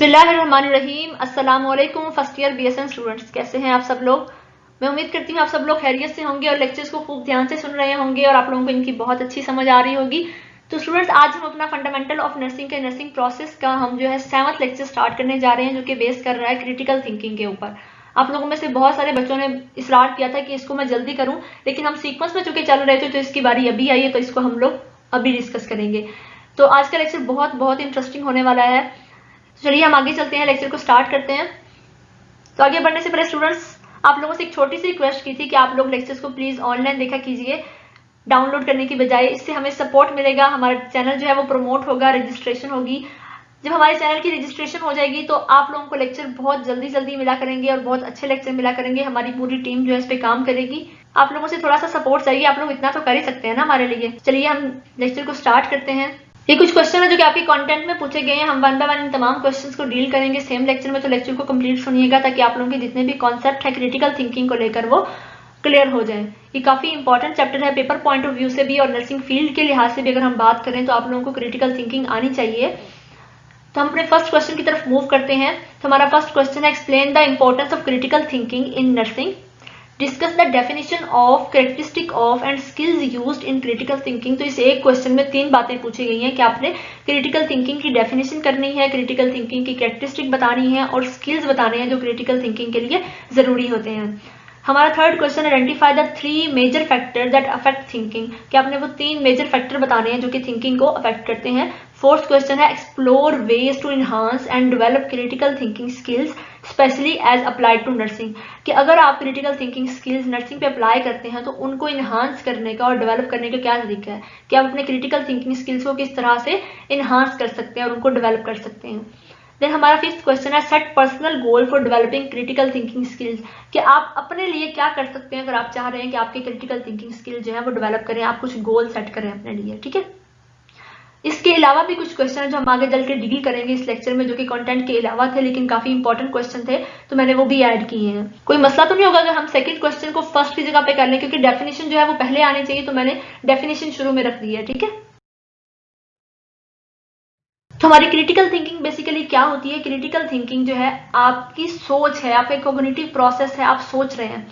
बिस्मिल्लाहिर्रहमानिर्रहीम। अस्सलाम वालेकुम फर्स्ट ईयर BSN स्टूडेंट्स, कैसे हैं आप सब लोग। मैं उम्मीद करती हूँ आप सब लोग खैरियत से होंगे और लेक्चर्स को खूब ध्यान से सुन रहे होंगे और आप लोगों को इनकी बहुत अच्छी समझ आ रही होगी। तो स्टूडेंट्स, आज हम अपना फंडामेंटल ऑफ नर्सिंग के नर्सिंग प्रोसेस का हम जो है 7वां लेक्चर स्टार्ट करने जा रहे हैं, जो कि बेस कर रहा है क्रिटिकल थिंकिंग के ऊपर। आप लोगों में से बहुत सारे बच्चों ने इसरार किया था कि इसको मैं जल्दी करूं, लेकिन हम सीक्वेंस में चूंकि चल रहे थे तो इसकी बारी अभी आई है, तो इसको हम लोग अभी डिस्कस करेंगे। तो आज का लेक्चर बहुत बहुत इंटरेस्टिंग होने वाला है। चलिए हम आगे चलते हैं, लेक्चर को स्टार्ट करते हैं। तो आगे बढ़ने से पहले स्टूडेंट्स, आप लोगों से एक छोटी सी रिक्वेस्ट की थी कि आप लोग लेक्चर्स को प्लीज ऑनलाइन देखा कीजिए, डाउनलोड करने की बजाय। इससे हमें सपोर्ट मिलेगा, हमारा चैनल जो है वो प्रमोट होगा, रजिस्ट्रेशन होगी। जब हमारे चैनल की रजिस्ट्रेशन हो जाएगी तो आप लोगों को लेक्चर बहुत जल्दी जल्दी मिला करेंगे और बहुत अच्छे लेक्चर मिला करेंगे। हमारी पूरी टीम जो है इस पे काम करेगी। आप लोगों से थोड़ा सा सपोर्ट चाहिए, आप लोग इतना तो कर ही सकते हैं ना हमारे लिए। चलिए हम लेक्चर को स्टार्ट करते हैं। ये कुछ क्वेश्चन है जो कि आपके कंटेंट में पूछे गए हैं। हम वन बाय वन इन तमाम क्वेश्चंस को डील करेंगे सेम लेक्चर में, तो लेक्चर को कंप्लीट सुनिएगा ताकि आप लोगों के जितने भी कॉन्सेप्ट है क्रिटिकल थिंकिंग को लेकर वो क्लियर हो जाए। ये काफी इंपॉर्टेंट चैप्टर है पेपर पॉइंट ऑफ व्यू से भी और नर्सिंग फील्ड के लिहाज से भी। अगर हम बात करें तो आप लोगों को क्रिटिकल थिंकिंग आनी चाहिए। तो हम अपने फर्स्ट क्वेश्चन की तरफ मूव करते हैं। तो हमारा फर्स्ट क्वेश्चन है, explain the importance of critical thinking in nursing, discuss the definition of, characteristic of and skills used in critical thinking. तो इस एक क्वेश्चन में 3 बातें पूछी गई हैं कि आपने क्रिटिकल थिंकिंग की डेफिनेशन करनी है, क्रिटिकल थिंकिंग की कैरेक्टरिस्टिक बतानी है और स्किल्स बताने हैं जो क्रिटिकल थिंकिंग के लिए जरूरी होते हैं। हमारा third question, identify the 3 major factor that affect thinking, कि आपने वो 3 मेजर फैक्टर बताने हैं जो कि थिंकिंग को अफेक्ट करते हैं। फोर्थ क्वेश्चन है, explore ways to enhance and develop critical thinking skills especially as applied to nursing, कि अगर आप क्रिटिकल थिंकिंग स्किल्स नर्सिंग पे अप्लाई करते हैं तो उनको इनहांस करने का और डेवलप करने का क्या तरीका है, कि आप अपने क्रिटिकल थिंकिंग स्किल्स को किस तरह से इनहांस कर सकते हैं और उनको डेवलप कर सकते हैं। देन हमारा फिफ्थ क्वेश्चन है, set personal goal for developing critical thinking skills, कि आप अपने लिए क्या कर सकते हैं अगर आप चाह रहे हैं कि आपके क्रिटिकल थिंकिंग स्किल जो है वो डेवलप करें, आप कुछ गोल सेट करें अपने लिए। ठीक है, इसके अलावा भी कुछ क्वेश्चन है जो हम आगे चल के डील करेंगे इस लेक्चर में, जो कि कंटेंट के अलावा थे लेकिन काफी इंपॉर्टेंट क्वेश्चन थे, तो मैंने वो भी ऐड किए हैं। कोई मसला तो नहीं होगा अगर हम सेकंड क्वेश्चन को फर्स्ट की जगह पे कर लें, क्योंकि डेफिनेशन जो है वो पहले आनी चाहिए, तो मैंने डेफिनेशन शुरू में रख दी है। ठीक है, तो हमारी क्रिटिकल थिंकिंग बेसिकली क्या होती है। क्रिटिकल थिंकिंग जो है आपकी सोच है, आपका कॉग्निटिव प्रोसेस है, आप सोच रहे हैं।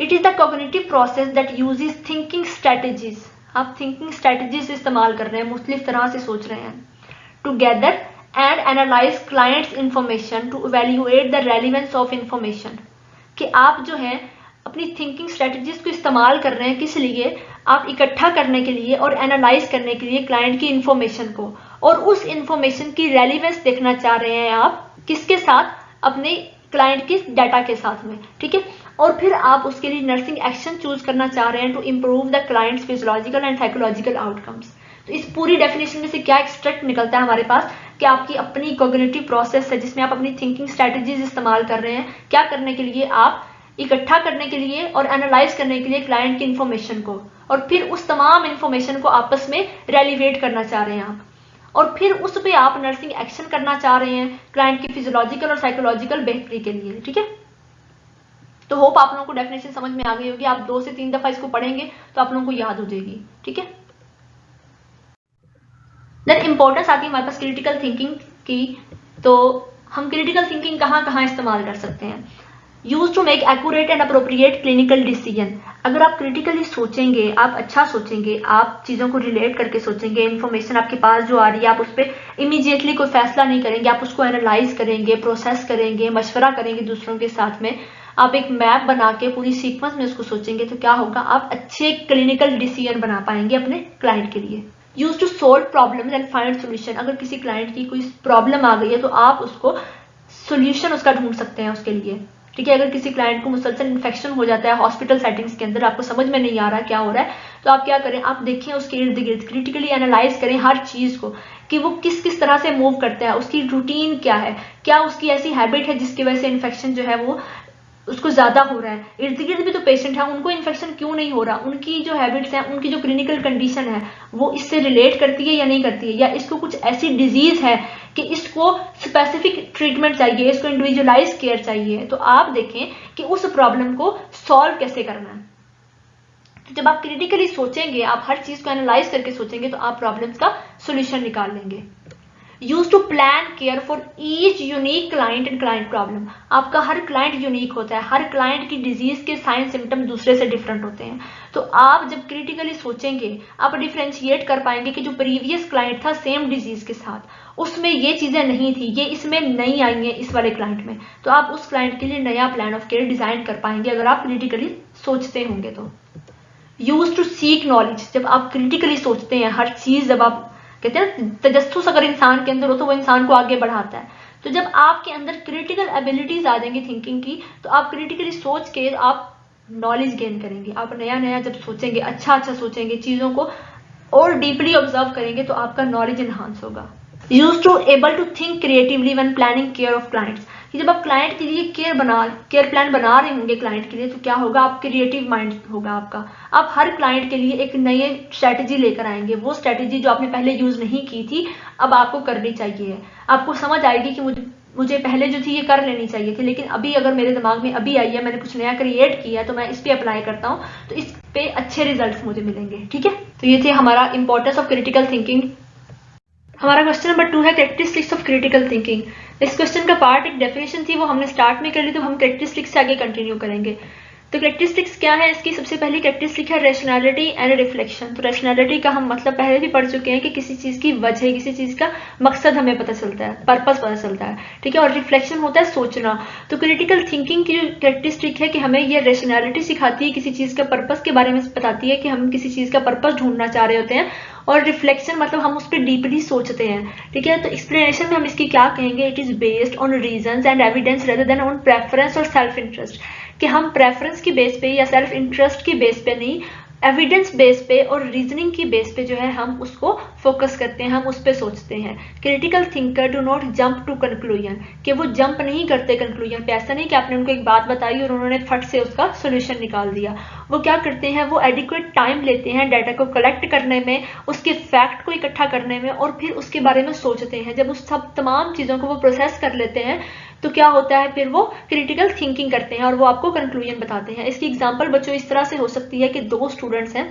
It is the cognitive process that uses thinking strategies, आप थिंकिंग स्ट्रेटेजीज इस्तेमाल कर रहे हैं, मुख्तलिफ तरह से सोच रहे हैं। To gather and analyse clients information to evaluate the relevance of information, कि आप जो है अपनी थिंकिंग स्ट्रेटेजीज को इस्तेमाल कर रहे हैं, किस लिए, आप इकट्ठा करने के लिए और एनालाइज करने के लिए क्लाइंट की इंफॉर्मेशन को, और उस इंफॉर्मेशन की रेलिवेंस देखना चाह रहे हैं आप किसके साथ, अपने क्लाइंट के डाटा के साथ में। ठीक है, और फिर आप उसके लिए नर्सिंग एक्शन चूज करना चाह रहे हैं to improve the clients physiological and psychological outcomes. तो इस पूरी डेफिनेशन में से क्या एक्सट्रैक्ट निकलता है हमारे पास, कि आपकी अपनी कॉग्निटिव प्रोसेस है जिसमें आप अपनी थिंकिंग स्ट्रेटेजीज इस्तेमाल कर रहे हैं, क्या करने के लिए, आप इकट्ठा करने के लिए और एनालाइज करने के लिए क्लाइंट की इंफॉर्मेशन को, और फिर उस तमाम इंफॉर्मेशन को आपस में रेलिवेट करना चाह रहे हैं आप, और फिर उस पे आप नर्सिंग एक्शन करना चाह रहे हैं क्लाइंट की फिजियोलॉजिकल और साइकोलॉजिकल बेहतरी के लिए। ठीक है, तो होप आप लोगों को डेफिनेशन समझ में आ गई होगी। आप 2 से 3 दफा इसको पढ़ेंगे तो आप लोगों को याद हो जाएगी। ठीक है, देन इंपॉर्टेंस आती है हमारे पास क्रिटिकल थिंकिंग की। तो हम क्रिटिकल थिंकिंग कहाँ कहाँ इस्तेमाल कर सकते हैं। Use to make accurate and appropriate clinical decision, अगर आप क्रिटिकली सोचेंगे, आप अच्छा सोचेंगे, आप चीजों को रिलेट करके सोचेंगे, इन्फॉर्मेशन आपके पास जो आ रही है आप उस पर इमीडिएटली कोई फैसला नहीं करेंगे, आप उसको एनालाइज करेंगे, प्रोसेस करेंगे, मशवरा करेंगे दूसरों के साथ में, आप एक मैप बना के पूरी सीक्वेंस में उसको सोचेंगे, तो क्या होगा, आप अच्छे क्लिनिकल डिसीजन बना पाएंगे अपने क्लाइंट के लिए। Use to solve problem and find solution, अगर किसी क्लाइंट की कोई प्रॉब्लम आ गई है तो आप उसको सोल्यूशन उसका ढूंढ सकते हैं उसके लिए। ठीक है, अगर किसी क्लाइंट को मुसलसल इन्फेक्शन हो जाता है हॉस्पिटल सेटिंग्स के अंदर, आपको समझ में नहीं आ रहा क्या हो रहा है, तो आप क्या करें, आप देखें उसके इर्द गिर्द, क्रिटिकली एनालाइज करें हर चीज को कि वो किस किस तरह से मूव करता है, उसकी रूटीन क्या है, क्या उसकी ऐसी हैबिट है जिसकी वजह से इन्फेक्शन जो है वो उसको ज्यादा हो रहा है। इर्द गिर्द भी तो पेशेंट है, उनको इन्फेक्शन क्यों नहीं हो रहा, उनकी जो हैबिट्स हैं, उनकी जो क्लिनिकल कंडीशन है वो इससे रिलेट करती है या नहीं करती है, या इसको कुछ ऐसी डिजीज है कि इसको स्पेसिफिक ट्रीटमेंट चाहिए, इसको इंडिविजुअलाइज केयर चाहिए। तो आप देखें कि उस प्रॉब्लम को सॉल्व कैसे करना है। तो जब आप क्रिटिकली सोचेंगे, आप हर चीज को एनालाइज करके सोचेंगे, तो आप प्रॉब्लम्स का सोल्यूशन निकाल लेंगे। Use to plan care for each unique client and client problem. आपका हर क्लाइंट यूनिक होता है, हर क्लाइंट की डिजीज के साइन सिम्टम दूसरे से डिफरेंट होते हैं। तो आप जब क्रिटिकली सोचेंगे आप डिफ्रेंशिएट कर पाएंगे कि जो प्रीवियस क्लाइंट था सेम डिजीज के साथ, उसमें ये चीजें नहीं थी, ये इसमें नहीं आई हैं इस वाले क्लाइंट में, तो आप उस क्लाइंट के लिए नया प्लान ऑफ केयर डिजाइन कर पाएंगे अगर आप क्रिटिकली सोचते होंगे तो। यूज टू सीक नॉलेज, जब आप क्रिटिकली सोचते हैं हर चीज, जब आप कहते हैं तजस्सुस अगर इंसान के अंदर हो तो वो इंसान को आगे बढ़ाता है। तो जब आपके अंदर क्रिटिकल एबिलिटीज आ जाएंगी थिंकिंग की, तो आप क्रिटिकली सोच के आप नॉलेज गेन करेंगे। आप नया नया जब सोचेंगे, अच्छा सोचेंगे, चीजों को और डीपली ऑब्जर्व करेंगे, तो आपका नॉलेज एनहांस होगा। Use to able to think creatively when planning care of clients, कि जब आप क्लाइंट के लिए केयर प्लान बना रहे होंगे क्लाइंट के लिए, तो क्या होगा, आप क्रिएटिव माइंड होगा आपका। आप हर क्लाइंट के लिए एक नई स्ट्रेटेजी लेकर आएंगे, वो स्ट्रेटेजी जो आपने पहले यूज नहीं की थी अब आपको करनी चाहिए। आपको समझ आएगी कि मुझे पहले जो थी ये कर लेनी चाहिए थी, लेकिन अभी अगर मेरे दिमाग में अभी आई है, मैंने कुछ नया क्रिएट किया है, तो मैं इस पे अप्लाई करता हूँ तो इस पे अच्छे रिजल्ट्स मुझे मिलेंगे। ठीक है, तो ये थे हमारा इंपॉर्टेंस ऑफ क्रिटिकल थिंकिंग। हमारा क्वेश्चन नंबर 2 है कैरेक्टरिस्टिक्स ऑफ क्रिटिकल थिंकिंग। इस क्वेश्चन का पार्ट एक डेफिनेशन थी, वो हमने स्टार्ट में कर ली, तो हम कैरेक्टरिस्टिक्स से आगे कंटिन्यू करेंगे। तो कैरेक्टरिस्टिक्स क्या है, इसकी सबसे पहली कैरेक्टरिस्टिक है रैशनैलिटी एंड रिफ्लेक्शन। तो रैशनैलिटी का हम मतलब पहले भी पढ़ चुके हैं कि किसी चीज की वजह, किसी चीज का मकसद हमें पता चलता है, पर्पस पता चलता है। ठीक है, और रिफ्लेक्शन होता है सोचना। तो क्रिटिकल थिंकिंग की जो कैरेक्टरिस्टिक है कि हमें ये रैशनैलिटी सिखाती है, किसी चीज का पर्पस के बारे में बताती है कि हम किसी चीज का पर्पस ढूंढना चाह रहे होते हैं, और रिफ्लेक्शन मतलब हम उस पर डीपली सोचते हैं। ठीक है, तो एक्सप्लेनेशन में हम इसकी क्या कहेंगे, it is based on reasons and evidence rather than on preference और सेल्फ इंटरेस्ट, कि हम प्रेफरेंस की बेस पे या सेल्फ इंटरेस्ट की बेस पे नहीं, एविडेंस बेस पे और रीजनिंग की बेस पे जो है हम उसको फोकस करते हैं, हम उस पे सोचते हैं। Critical thinker do not jump to conclusion, कि वो जंप नहीं करते कंक्लूजन पे। ऐसा नहीं कि आपने उनको एक बात बताई और उन्होंने फट से उसका सोल्यूशन निकाल दिया। वो क्या करते हैं, वो एडिक्वेट टाइम लेते हैं डाटा को कलेक्ट करने में, उसके फैक्ट को इकट्ठा करने में, और फिर उसके बारे में सोचते हैं। जब उस सब तमाम चीजों को वो प्रोसेस कर लेते हैं तो क्या होता है, फिर वो क्रिटिकल थिंकिंग करते हैं और वो आपको कंक्लूजन बताते हैं। इसकी एग्जांपल बच्चों इस तरह से हो सकती है कि 2 स्टूडेंट्स हैं,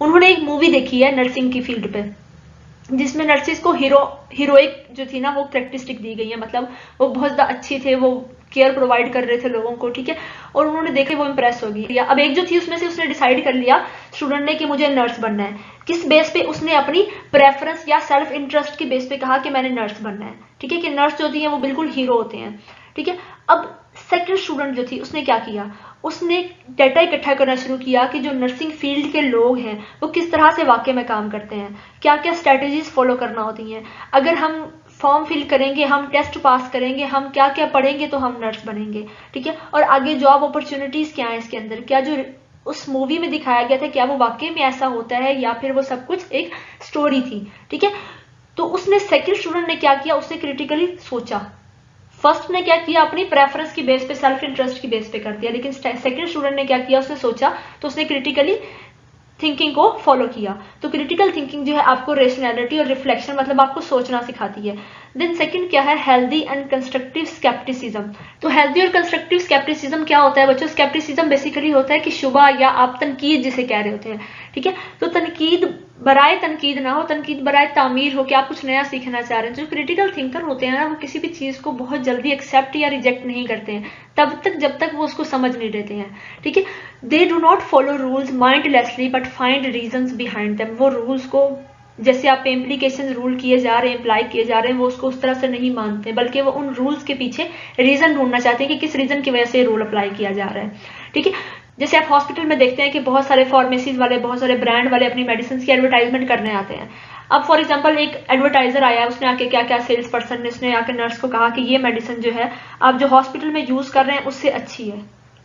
उन्होंने एक मूवी देखी है नर्सिंग की फील्ड पे, जिसमें नर्सिस को हीरोइक जो थी ना वो कैरेक्टरिस्टिक दी गई है, मतलब वो बहुत ज्यादा अच्छी थे, वो केयर प्रोवाइड कर रहे थे लोगों को। ठीक है, और उन्होंने देखे वो इंप्रेस हो गई। अब एक जो थी उसमें से उसने डिसाइड कर लिया स्टूडेंट ने कि मुझे नर्स बनना है। किस बेस पे, उसने अपनी प्रेफरेंस या सेल्फ इंटरेस्ट की बेस पे कहा कि मैंने नर्स बनना है। ठीक है, कि नर्स जो होती है वो बिल्कुल हीरो होते हैं। ठीक है, अब सेकंड स्टूडेंट जो थी उसने क्या किया, उसने डाटा इकट्ठा करना शुरू किया कि जो नर्सिंग फील्ड के लोग हैं वो किस तरह से वाकई में काम करते हैं, क्या क्या स्ट्रेटेजीज फॉलो करना होती हैं, अगर हम फॉर्म फिल करेंगे, हम टेस्ट पास करेंगे, हम क्या क्या पढ़ेंगे तो हम नर्स बनेंगे। ठीक है, और आगे जॉब अपॉर्चुनिटीज क्या है इसके अंदर, क्या जो उस मूवी में दिखाया गया था क्या वो वाकई में ऐसा होता है या फिर वो सब कुछ एक स्टोरी थी। ठीक है, तो उसने सेकंड स्टूडेंट ने क्या किया, उसने क्रिटिकली सोचा। फर्स्ट ने क्या किया, अपनी प्रेफरेंस की बेस पे, सेल्फ इंटरेस्ट की बेस पे कर दिया, लेकिन सेकंड स्टूडेंट ने क्या किया, उसने सोचा, तो उसने क्रिटिकली थिंकिंग को फॉलो किया। तो क्रिटिकल थिंकिंग जो है आपको रेशनैलिटी और रिफ्लेक्शन मतलब आपको सोचना सिखाती है। देन सेकंड क्या है, हेल्दी एंड कंस्ट्रक्टिव स्केप्टिसिज्म। तो हेल्दी और कंस्ट्रक्टिव स्केप्टिसिज्म क्या होता है बच्चों, स्केप्टिसिज्म बेसिकली होता है कि शुबा या आप तनकीद जिसे कह रहे होते हैं। ठीक है, तो तनकीद बराए तनकीद ना हो, तनकीद बराए तामीर हो कि आप कुछ नया सीखना चाह रहे हैं। जो क्रिटिकल थिंकर होते हैं ना वो किसी भी चीज को बहुत जल्दी एक्सेप्ट या रिजेक्ट नहीं करते हैं तब तक जब तक वो उसको समझ नहीं लेते हैं। ठीक है, they do not follow rules mindlessly but find reasons behind them. वो रूल्स को जैसे आप इम्प्लीकेशन रूल किए जा रहे हैं, अप्लाई किए जा रहे हैं, वो उसको उस तरह से नहीं मानते, बल्कि वो उन रूल्स के पीछे रीजन ढूंढना चाहते हैं कि किस रीजन की वजह से रूल अप्लाई किया जा रहा है। ठीक है, जैसे आप हॉस्पिटल में देखते हैं कि बहुत सारे फार्मेसीज वाले, बहुत सारे ब्रांड वाले अपनी मेडिसिन की एडवर्टाइजमेंट करने आते हैं। अब फॉर एग्जांपल एक एडवर्टाइजर आया, उसने आके क्या क्या सेल्स पर्सन ने उसने आके नर्स को कहा कि ये मेडिसिन जो है आप जो हॉस्पिटल में यूज कर रहे हैं उससे अच्छी है।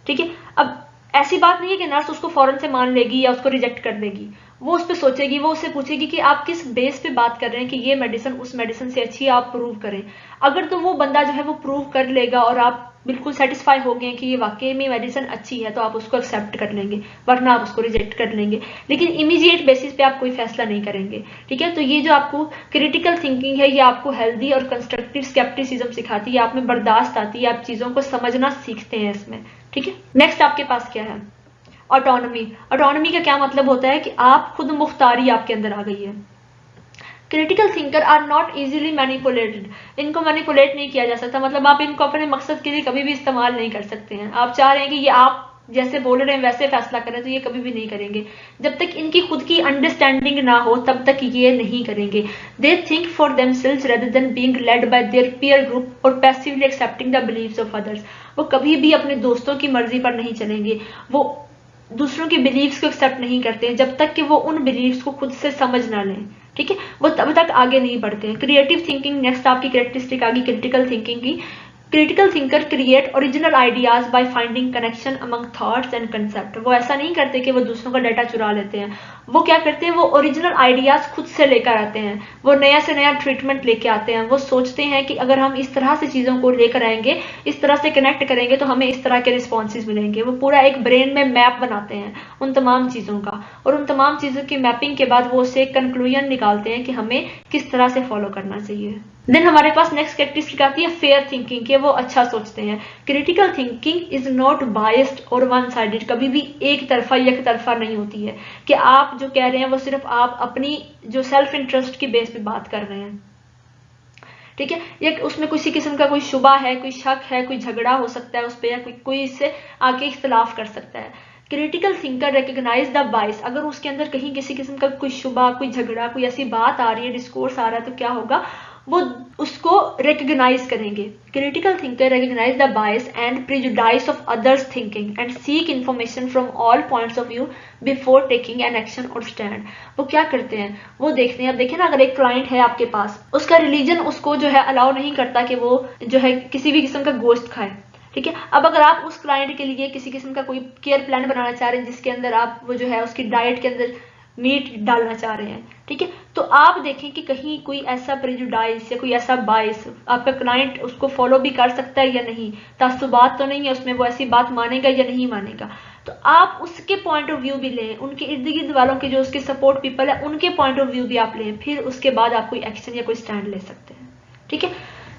ठीक है, अब ऐसी बात नहीं है कि नर्स उसको फौरन से मान लेगी या उसको रिजेक्ट कर देगी, वो उस पर सोचेगी, वो उससे पूछेगी कि आप किस बेस पे बात कर रहे हैं कि ये मेडिसिन उस मेडिसिन से अच्छी है, आप प्रूव करें। अगर तो वो बंदा जो है वो प्रूव कर लेगा और आप बिल्कुल सेटिस्फाई हो गए कि ये वाकई में मेडिसिन अच्छी है तो आप उसको एक्सेप्ट कर लेंगे, वरना आप उसको रिजेक्ट कर लेंगे, लेकिन इमीडिएट बेसिस पे आप कोई फैसला नहीं करेंगे। ठीक है, तो ये जो आपको क्रिटिकल थिंकिंग है ये आपको हेल्दी और कंस्ट्रक्टिव स्केप्टिसिज्म सिखाती है, आप में बर्दाश्त आती है, आप चीजों को समझना सीखते हैं इसमें। ठीक है, नेक्स्ट आपके पास क्या है, ऑटोनॉमी। ऑटोनॉमी का क्या मतलब होता है कि आप खुद मुख्तारी आपके अंदर आ गई है। Critical thinker are not easily manipulated, इनको मैनिपुलेट नहीं किया जा सकता, मतलब आप इनको अपने मकसद के लिए कभी भी इस्तेमाल नहीं कर सकते हैं। आप चाह रहे हैं कि ये आप जैसे बोल रहे हैं वैसे फैसला करें, तो ये कभी भी नहीं करेंगे। जब तक इनकी खुद की अंडरस्टैंडिंग ना हो तब तक ये नहीं करेंगे। They think for themselves rather than being led by their peer group और passively accepting the beliefs of others. वो कभी भी अपने दोस्तों की मर्जी पर नहीं चलेंगे, वो दूसरों की बिलीव्स को एक्सेप्ट नहीं करते हैं जब तक कि वो उन बिलीव्स को खुद से समझ ना लें, ठीक है, वो तब तक आगे नहीं बढ़ते हैं। क्रिएटिव थिंकिंग नेक्स्ट आपकी कैरेक्टरिस्टिक आ गई क्रिटिकल थिंकिंग की। Critical thinker create original ideas by finding connection among thoughts and concept. वो ऐसा नहीं करते कि वो दूसरों का डाटा चुरा लेते हैं, वो क्या करते हैं, वो ओरिजिनल आइडियाज खुद से लेकर आते हैं, वो नया से नया ट्रीटमेंट लेके आते हैं। वो सोचते हैं कि अगर हम इस तरह से चीज़ों को लेकर आएंगे, इस तरह से कनेक्ट करेंगे तो हमें इस तरह के रिस्पॉन्सेज मिलेंगे। वो पूरा एक ब्रेन में मैप बनाते हैं उन तमाम चीज़ों का, और उन तमाम चीज़ों की मैपिंग के बाद वो उससे एक कंक्लूजन निकालते हैं कि हमें किस तरह से फॉलो करना चाहिए। देन हमारे पास नेक्स्ट कैरेक्टरिस्टिक आती है फेयर थिंकिंग के, वो अच्छा सोचते हैं। Critical thinking is not biased और वन साइडेड, कभी भी एक तरफा नहीं होती है कि आप जो कह रहे हैं वो सिर्फ आप अपनी जो सेल्फ इंटरेस्ट की बेस पे बात कर रहे हैं, ठीक है, या उसमें किसी किस्म का कोई शुबा है, कोई शक है, कोई झगड़ा हो सकता है उस पर, या कोई इससे आके इख्तलाफ कर सकता है। क्रिटिकल थिंकर रिकग्नाइज द बाइस, अगर उसके अंदर कहीं किसी किस्म का कोई शुबा, कोई झगड़ा, कोई ऐसी बात आ रही है, डिस्कोर्स आ रहा है, तो क्या होगा, वो उसको रिकग्नाइज करेंगे। Critical thinker recognise the bias and prejudice of others thinking and seek information from all points of view before taking an action और स्टैंड। वो क्या करते हैं, वो देखते हैं, अब देखें ना, अगर एक क्लाइंट है आपके पास, उसका रिलीजन उसको जो है अलाउ नहीं करता कि वो जो है किसी भी किस्म का गोश्त खाए, ठीक है। अब अगर आप उस क्लाइंट के लिए किसी किस्म का कोई केयर प्लान बनाना चाह रहे हैं जिसके अंदर आप वो जो है उसकी डाइट के अंदर मीट डालना चाह रहे हैं, ठीक है, तो आप देखें कि कहीं कोई ऐसा प्रेजुडाइस या कोई ऐसा बाइस आपका क्लाइंट उसको फॉलो भी कर सकता है या नहीं, तासुबात तो नहीं है उसमें, वो ऐसी बात मानेगा या नहीं मानेगा। तो आप उसके पॉइंट ऑफ व्यू भी लें, उनके इर्द गिर्द वालों के जो उसके सपोर्ट पीपल है उनके पॉइंट ऑफ व्यू भी आप लें, फिर उसके बाद आप कोई एक्शन या कोई स्टैंड ले सकते हैं, ठीक है।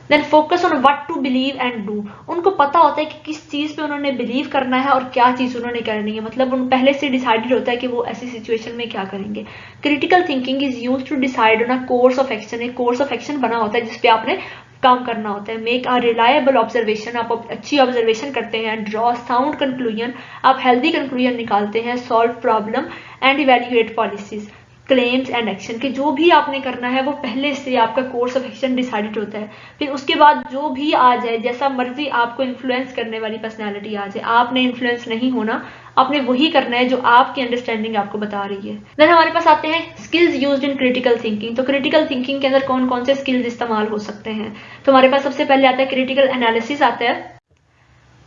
Then focus on what to believe and do, उनको पता होता है कि किस चीज़ पे उन्होंने बिलीव करना है और क्या चीज़ उन्होंने करनी है, मतलब उन पहले से डिसाइडेड होता है कि वो ऐसी सिचुएशन में क्या करेंगे। Critical thinking is use to decide on a course of action, एक कोर्स ऑफ एक्शन बना होता है जिसपे आपने काम करना होता है। मेक अ रिलायबल ऑब्जर्वेशन, आप अच्छी ऑब्जर्वेशन करते हैं। ड्रॉ साउंड कंक्लूजन, आप हेल्दी कंक्लूजन निकालते हैं। Solve problem and evaluate policies, claims and action, के जो भी आपने करना है वो पहले से आपका कोर्स ऑफ एक्शन डिसाइडेड होता है। फिर उसके बाद जो भी आ जाए, जैसा मर्जी आपको इन्फ्लुएंस करने वाली पर्सनैलिटी आ जाए, आपने इन्फ्लुएंस नहीं होना, आपने वही करना है जो आपकी अंडरस्टैंडिंग आपको बता रही है। देन हमारे पास आते हैं skills used in critical thinking. तो क्रिटिकल थिंकिंग के अंदर कौन कौन से स्किल्स इस्तेमाल हो सकते हैं, तो हमारे पास सबसे पहले आता है क्रिटिकल एनालिसिस आता है।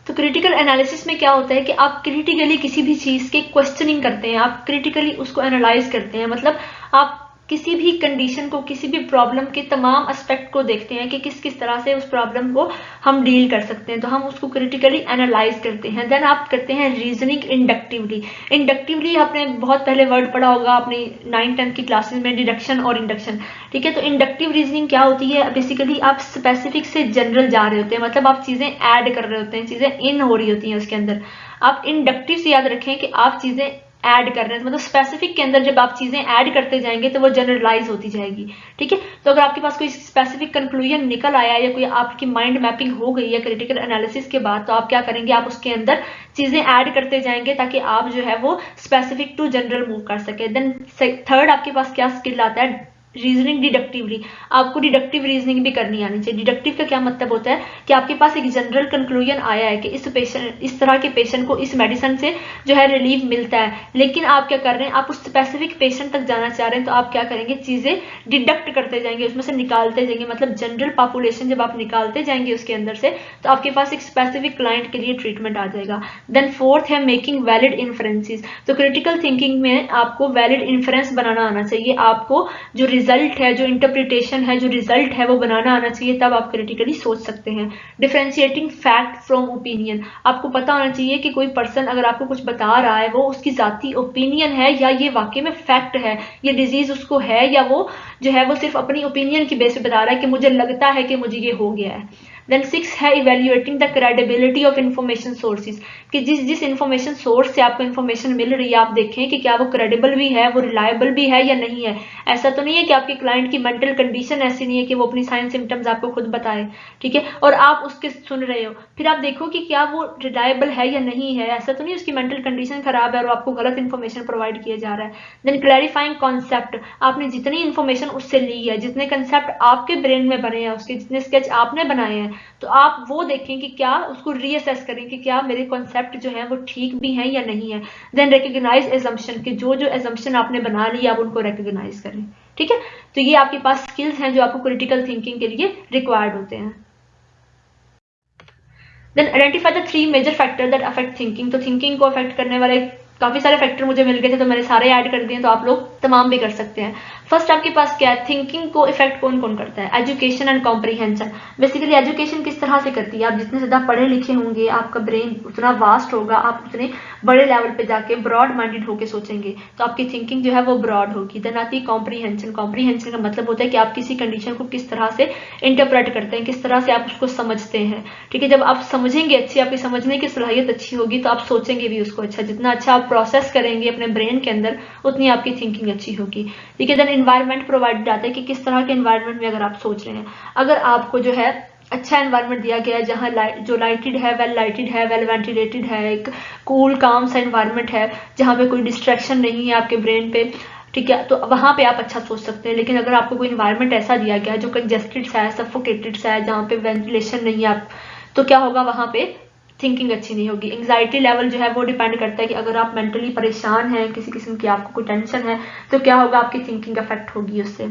तो क्रिटिकल एनालिसिस में क्या होता है कि आप क्रिटिकली किसी भी चीज़ के क्वेश्चनिंग करते हैं, आप क्रिटिकली उसको एनालाइज करते हैं, मतलब आप किसी भी कंडीशन को, किसी भी प्रॉब्लम के तमाम एस्पेक्ट को देखते हैं कि किस किस तरह से उस प्रॉब्लम को हम डील कर सकते हैं, तो हम उसको क्रिटिकली एनालाइज करते हैं। देन आप करते हैं रीजनिंग इंडक्टिवली। इंडक्टिवली आपने बहुत पहले वर्ड पढ़ा होगा अपनी 9th-10th की क्लासेस में, डिडक्शन और इंडक्शन, ठीक है। तो इंडक्टिव रीजनिंग क्या होती है, बेसिकली आप स्पेसिफिक से जनरल जा रहे होते हैं, मतलब आप चीज़ें ऐड कर रहे होते हैं, चीज़ें इन हो रही होती हैं उसके अंदर। आप इंडक्टिव से याद रखें कि आप चीज़ें ऐड कर रहे हैं, मतलब स्पेसिफिक के अंदर जब आप चीजें ऐड करते जाएंगे तो वो जनरलाइज होती जाएगी, ठीक है। तो अगर आपके पास कोई स्पेसिफिक कंक्लूजन निकल आया या कोई आपकी माइंड मैपिंग हो गई है क्रिटिकल एनालिसिस के बाद, तो आप क्या करेंगे, आप उसके अंदर चीजें ऐड करते जाएंगे ताकि आप जो है वो स्पेसिफिक टू जनरल मूव कर सके। देन थर्ड आपके पास क्या स्किल आता है, रीजनिंग डिडक्टिवली। आपको डिडक्टिव रीजनिंग भी करनी आनी चाहिए। डिडक्टिव का क्या मतलब होता है कि आपके पास एक जनरल कंक्लूजन आया है कि इस तरह के पेशेंट को इस मेडिसिन से जो है रिलीफ मिलता है, लेकिन आप क्या कर रहे हैं, आप उस स्पेसिफिक पेशेंट तक जाना चाह रहे हैं, तो आप क्या करेंगे, चीजें डिडक्ट करते जाएंगे, उसमें से निकालते जाएंगे, मतलब जनरल पॉपुलेशन जब आप निकालते जाएंगे उसके अंदर से, तो आपके पास एक स्पेसिफिक क्लाइंट के लिए ट्रीटमेंट आ जाएगा। देन फोर्थ है मेकिंग वैलिड इन्फ्रेंसेस। तो क्रिटिकल थिंकिंग में आपको वैलिड इन्फ्रेंस बनाना आना चाहिए, आपको जो रिजल्ट है, जो इंटरप्रिटेशन है, जो रिजल्ट है वो बनाना आना चाहिए, तब आप क्रिटिकली सोच सकते हैं। डिफरेंशिएटिंग फैक्ट फ्रॉम ओपिनियन, आपको पता होना चाहिए कि कोई पर्सन अगर आपको कुछ बता रहा है वो उसकी जाती ओपिनियन है या ये वाकई में फैक्ट है, ये डिजीज उसको है, या वो जो है वो सिर्फ अपनी ओपिनियन की बेस पे बता रहा है कि मुझे लगता है कि मुझे ये हो गया है। देन 6 है evaluating the credibility of information sources, कि जिस इन्फॉर्मेशन सोर्स से आपको इन्फॉर्मेशन मिल रही है आप देखें कि क्या वो क्रेडिबल भी है, वो रिलायबल भी है या नहीं है। ऐसा तो नहीं है कि आपके क्लाइंट की मेंटल कंडीशन ऐसी नहीं है कि वो अपनी साइन सिम्टम्स आपको खुद बताए, ठीक है, और आप उसके सुन रहे हो, फिर आप देखो कि क्या वो रिलायबल है या नहीं है। ऐसा तो नहीं उसकी मेंटल कंडीशन खराब है और आपको गलत इन्फॉर्मेशन प्रोवाइड किया जा रहा है। देन क्लैरिफाइंग कॉन्सेप्ट, आपने जितनी इन्फॉर्मेशन उससे ली है, जितने कंसेप्ट आपके ब्रेन में बने हैं, उसके जितने स्केच आपने बनाए हैं, तो आप वो देखें कि क्या उसको रीअसेस करें कि क्या मेरे कॉन्सेप्ट जो है वो ठीक भी हैं या नहीं है। देन रिकग्नाइज एजम्पशन, कि जो एजम्पशन आपने बना ली आप उनको रिकग्नाइज करें, ठीक है। तो ये आपके पास स्किल्स हैं जो आपको क्रिटिकल थिंकिंग के लिए रिक्वायर्ड होते हैं। Then identify the 3 major factor that affect thinking, तो थिंकिंग को अफेक्ट करने वाले काफी सारे फैक्टर मुझे मिल गए थे तो मैंने सारे ऐड कर दिए, तो आप लोग तमाम भी कर सकते हैं। फर्स्ट आपके पास क्या है, थिंकिंग को इफेक्ट कौन कौन करता है, education and comprehension. Basically education किस तरह से करती है, आप जितने ज्यादा पढ़े लिखे होंगे आपका ब्रेन उतना वास्ट होगा, आप उतने बड़े लेवल पे जाके ब्रॉड माइंडेड होकर सोचेंगे, तो आपकी थिंकिंग जो है वो ब्रॉड होगी। देन आती है कॉम्प्रीहेंशन। कॉम्प्रीहेंशन का मतलब होता है कि आप किसी कंडीशन को किस तरह से इंटरप्रेट करते हैं, किस तरह से आप उसको समझते हैं, ठीक है। जब आप समझेंगे अच्छी, आपकी समझने की सलाहियत अच्छी होगी तो आप सोचेंगे भी उसको अच्छा, जितना अच्छा आप प्रोसेस करेंगे अपने ब्रेन के अंदर उतनी आपकी थिंकिंग अच्छी होगी, ठीक है। देन एनवायरनमेंट प्रोवाइड जाता है कि किस तरह के एनवायरनमेंट में अगर आप सोच रहे हैं, अगर आपको जो है अच्छा एनवायरनमेंट दिया गया है जहाँ जो लाइटेड है, वेल वेंटिलेटेड है, एक कूल काम सा एनवायरनमेंट है जहाँ पे कोई डिस्ट्रैक्शन नहीं है आपके ब्रेन पे, ठीक है, तो वहां पे आप अच्छा सोच सकते हैं। लेकिन अगर आपको कोई एनवायरनमेंट ऐसा दिया गया है जो कंजेस्टेड सा है, सफोकेटेड सा है, जहाँ पे वेंटिलेशन नहीं है, आप तो क्या होगा, वहां पे थिंकिंग अच्छी नहीं होगी। एंग्जाइटी लेवल जो है वो डिपेंड करता है कि अगर आप मेंटली परेशान हैं, किसी किस्म की आपको कोई टेंशन है, तो क्या होगा, आपकी थिंकिंग अफेक्ट होगी उससे।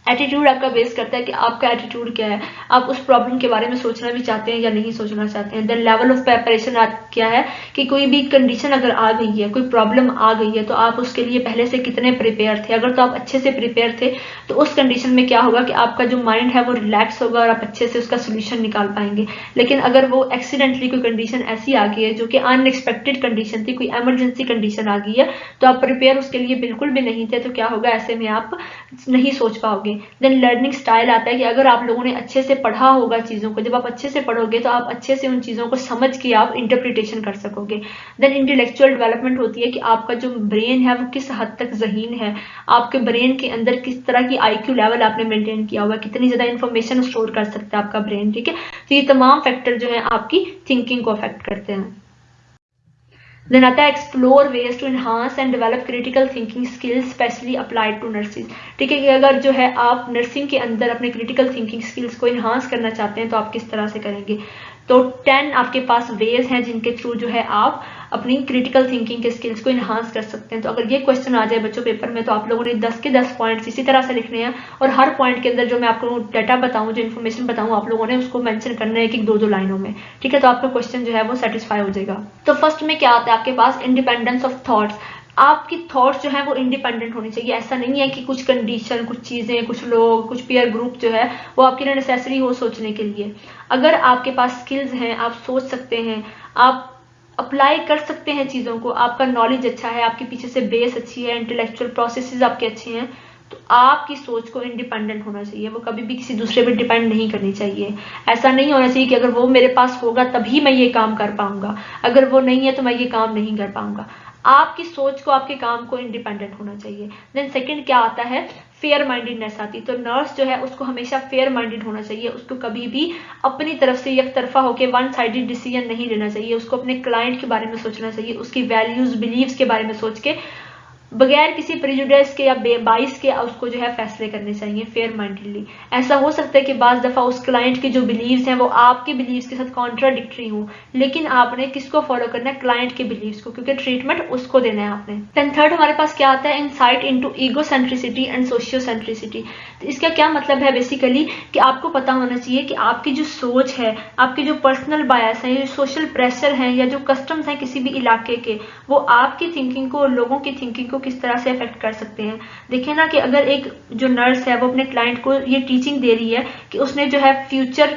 एटीट्यूड आपका बेस करता है कि आपका एटीट्यूड क्या है, आप उस प्रॉब्लम के बारे में सोचना भी चाहते हैं या नहीं सोचना चाहते हैं। देन लेवल ऑफ प्रिपरेशन क्या है कि कोई भी कंडीशन अगर आ गई है, कोई प्रॉब्लम आ गई है, तो आप उसके लिए पहले से कितने प्रिपेयर थे। अगर तो आप अच्छे से प्रिपेयर थे तो उस कंडीशन में क्या होगा कि आपका जो माइंड है वो रिलैक्स होगा और आप अच्छे से उसका सोल्यूशन निकाल पाएंगे। लेकिन अगर वो एक्सीडेंटली कोई कंडीशन ऐसी आ गई है जो कि अनएक्सपेक्टेड कंडीशन थी, कोई एमरजेंसी कंडीशन आ गई है, तो आप प्रिपेयर उसके लिए बिल्कुल भी नहीं थे, तो क्या होगा, ऐसे में आप नहीं सोच पाओगे। देन लर्निंग स्टाइल आता है कि अगर आप लोगों ने अच्छे से पढ़ा होगा चीजों को, जब आप अच्छे से पढ़ोगे तो आप अच्छे से उन चीजों को समझ के आप इंटरप्रिटेशन कर सकोगे। देन इंटेलेक्चुअल डेवलपमेंट होती है कि आपका जो ब्रेन है वो किस हद तक ज़हीन है, आपके ब्रेन के अंदर किस तरह की आईक्यू लेवल आपने मेंटेन किया हुआ है, कितनी ज्यादा इंफॉर्मेशन स्टोर कर सकता है आपका ब्रेन, ठीक है। तो ये तमाम फैक्टर जो है आपकी थिंकिंग को अफेक्ट करते हैं। देन आता है explore ways to enhance and develop critical thinking skills especially applied to nurses, ठीक है, कि अगर जो है आप नर्सिंग के अंदर अपने क्रिटिकल थिंकिंग स्किल्स को एनहांस करना चाहते हैं तो आप किस तरह से करेंगे। तो 10 आपके पास वेज हैं जिनके थ्रू जो है आप अपनी क्रिटिकल थिंकिंग के स्किल्स को इन्हांस कर सकते हैं। तो अगर ये क्वेश्चन आ जाए बच्चों पेपर में तो आप लोगों ने 10 के 10 पॉइंट्स इसी तरह से लिखने हैं और हर पॉइंट के अंदर जो मैं आपको डाटा बताऊं, जो इन्फॉर्मेशन बताऊं, आप लोगों ने उसको मेंशन करना है एक 2-2 लाइनों में, ठीक है। तो आपका क्वेश्चन जो है वो सेटिस्फाई हो जाएगा। तो फर्स्ट में क्या आता है आपके पास, इंडिपेंडेंस ऑफ थॉट्स। आपकी थॉट्स जो है वो इंडिपेंडेंट होनी चाहिए। ऐसा नहीं है कि कुछ कंडीशन, कुछ चीजें, कुछ लोग, कुछ पीयर ग्रुप जो है वो आपके लिए नेसेसरी हो सोचने के लिए। अगर आपके पास स्किल्स हैं, आप सोच सकते हैं, आप अप्लाई कर सकते हैं चीजों को, आपका नॉलेज अच्छा है, आपके पीछे से बेस अच्छी है, इंटेलेक्चुअल प्रोसेसेस आपके अच्छे हैं, तो आपकी सोच को इंडिपेंडेंट होना चाहिए। वो कभी भी किसी दूसरे पे डिपेंड नहीं करनी चाहिए। ऐसा नहीं होना चाहिए कि अगर वो मेरे पास होगा तभी मैं ये काम कर पाऊंगा, अगर वो नहीं है तो मैं ये काम नहीं कर पाऊंगा। आपकी सोच को, आपके काम को इंडिपेंडेंट होना चाहिए। देन सेकंड क्या आता है, फेयर माइंडेडनेस आती। तो नर्स जो है उसको हमेशा फेयर माइंडेड होना चाहिए, उसको कभी भी अपनी तरफ से एक तरफा होकर वन साइडेड डिसीजन नहीं लेना चाहिए। उसको अपने क्लाइंट के बारे में सोचना चाहिए, उसकी वैल्यूज बिलीव्स के बारे में सोच के बगैर किसी प्रेजुडिस के या बाइस के उसको जो है फैसले करने चाहिए फेयर माइंडेडली। ऐसा हो सकता है कि बाज दफा उस क्लाइंट के जो बिलीव्स हैं वो आपके बिलीव्स के साथ कॉन्ट्राडिक्टरी हो, लेकिन आपने किसको फॉलो करना है, क्लाइंट के बिलीव्स को, क्योंकि ट्रीटमेंट उसको देना है आपने। देन थर्ड हमारे पास क्या आता है, insight into ego centricity and socio centricity. तो इसका क्या मतलब है बेसिकली कि आपको पता होना चाहिए कि आपकी जो सोच है, आपके जो पर्सनल बायस है, जो सोशल प्रेशर है या जो कस्टम्स हैं किसी भी इलाके के, वो आपकी थिंकिंग को, लोगों की थिंकिंग को किस तरह से अफेक्ट कर सकते हैं। देखिए ना कि अगर एक जो नर्स है वो अपने क्लाइंट को ये टीचिंग दे रही है कि उसने जो है फ्यूचर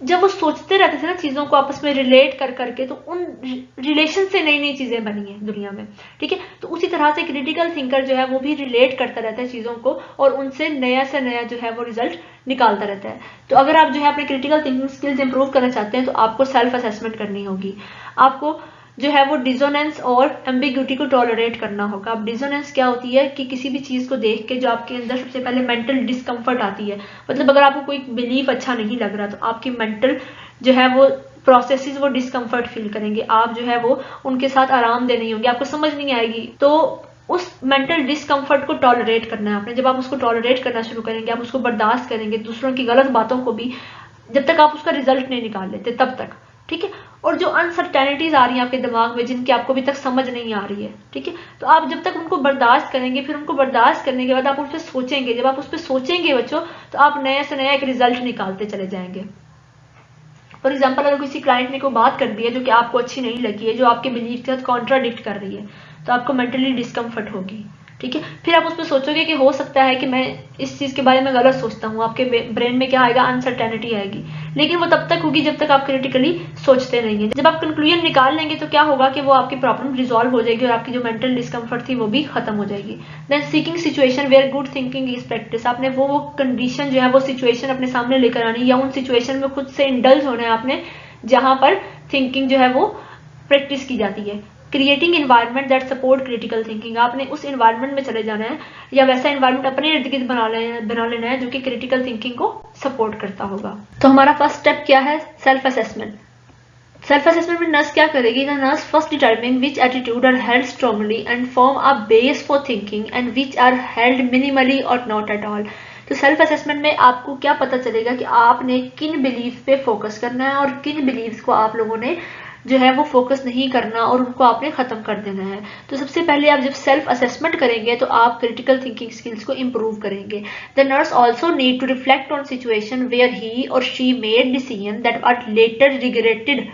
जब वो सोचते रहते थे ना चीज़ों को आपस में रिलेट कर करके, तो उन रिलेशन से नई नई चीज़ें बनी हैं दुनिया में, ठीक है। तो उसी तरह से क्रिटिकल थिंकर जो है वो भी रिलेट करता रहता है चीज़ों को, और उनसे नया से नया जो है वो रिजल्ट निकालता रहता है। तो अगर आप जो है अपने क्रिटिकल थिंकिंग स्किल्स इंप्रूव करना चाहते हैं तो आपको सेल्फ असेसमेंट करनी होगी, आपको जो है वो डिसोनेंस और एम्बिग्यूटी को टॉलरेट करना होगा। अब डिसोनेंस क्या होती है कि किसी भी चीज़ को देख के जो आपके अंदर सबसे पहले मेंटल डिस्कम्फर्ट आती है, मतलब अगर आपको कोई बिलीफ अच्छा नहीं लग रहा तो आपकी मेंटल जो है वो प्रोसेसेस वो डिस्कम्फर्ट फील करेंगे, आप जो है वो उनके साथ आरामदेह नहीं होंगे, आपको समझ नहीं आएगी। तो उस मेंटल डिस्कम्फर्ट को टॉलरेट करना है आपने। जब आप उसको टॉलरेट करना शुरू करेंगे, आप उसको बर्दाश्त करेंगे, दूसरों की गलत बातों को भी, जब तक आप उसका रिजल्ट नहीं निकाल लेते तब तक, ठीक है। और जो अनसर्टेनिटीज आ रही हैं आपके दिमाग में जिनकी आपको अभी तक समझ नहीं आ रही है, ठीक है, तो आप जब तक उनको बर्दाश्त करेंगे, फिर उनको बर्दाश्त करने के बाद आप उस पर सोचेंगे, जब आप उस पर सोचेंगे बच्चों, तो आप नया से नया एक रिजल्ट निकालते चले जाएंगे। फॉर एग्जाम्पल, अगर किसी क्लाइंट ने कोई बात कर दी है जो कि आपको अच्छी नहीं लगी है, जो आपके बिलीफ के साथ कॉन्ट्राडिक्ट कर रही है, तो आपको मेंटली डिस्कम्फर्ट होगी, ठीक है। फिर आप उस पर सोचोगे कि हो सकता है कि मैं इस चीज़ के बारे में गलत सोचता हूँ, आपके ब्रेन में क्या आएगा, अनसर्टेनिटी आएगी, लेकिन वो तब तक होगी जब तक आप क्रिटिकली सोचते नहीं हैं। जब आप कंक्लूजन निकाल लेंगे तो क्या होगा कि वो आपकी प्रॉब्लम रिजॉल्व हो जाएगी और आपकी जो मेंटल डिस्कम्फर्ट थी वो भी खत्म हो जाएगी। Then seeking situation where good thinking is practice, आपने वो कंडीशन जो है वो सिचुएशन अपने सामने लेकर आनी, या उन सिचुएशन में खुद से इंडल्ज होना है आपने जहां पर थिंकिंग जो है वो प्रैक्टिस की जाती है। Creating environment that support critical thinking, आपने उस इन्वायरमेंट में चले जाना है या वैसा इन्वायरमेंट अपने इर्द गिर्द बना लेना है जो कि क्रिटिकल थिंकिंग को सपोर्ट करता होगा। तो हमारा फर्स्ट स्टेप क्या है, सेल्फ असेसमेंट। सेल्फ असेसमेंट में नर्स क्या करेगी, the nurse first determine which attitude are held strongly and form a base for thinking and which are held minimally और नॉट एट ऑल। तो सेल्फ असेसमेंट में आपको क्या पता चलेगा कि आपने किन बिलीफ पे फोकस करना है और किन बिलीव्स को आप लोगों ने जो है वो फोकस नहीं करना और उनको आपने खत्म कर देना है। तो सबसे पहले आप जब सेल्फ असेसमेंट करेंगे तो आप क्रिटिकल थिंकिंग स्किल्स को इंप्रूव करेंगे। The nurse also need to reflect on situation where he और she made decision that are later regretted